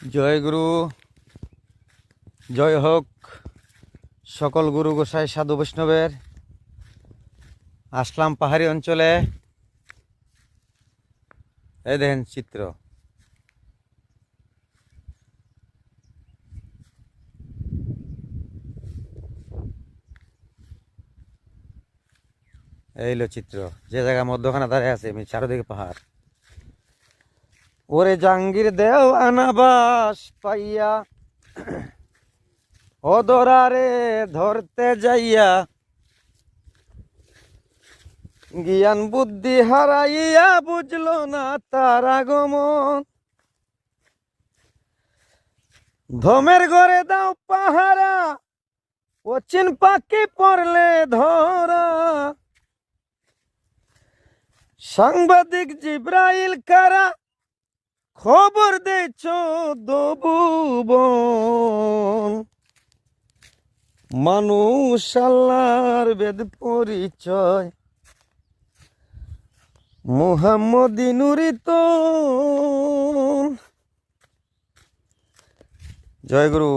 জয় গুরু, জয় হোক সকল গুরু গোসাই সাধু বৈষ্ণবের। আসলাম পাহাড়ি অঞ্চলে। এই দেখেন চিত্র, এই হলো চিত্র। যে জায়গা মধ্যখানে দাঁড়িয়ে আছে আমি, চারদিকে পাহাড়। ওরে জাঙ্গির দেও আনাবাস পাইয়া, অদরারে ধরতে যাইয়া, জ্ঞান বুদ্ধি হারাইয়া বুঝলো না তার আগমন। ধমের ঘরে দাও পাহারা, অচিন পাখি পড়লে ধরা। সাংবাদিক জিব্রাইল কারা, খবর দেছ দবুবন। মানুষ আল্লাহর বেদ পরিচয়, মুহাম্মদী নুরিত। জয় গুরু।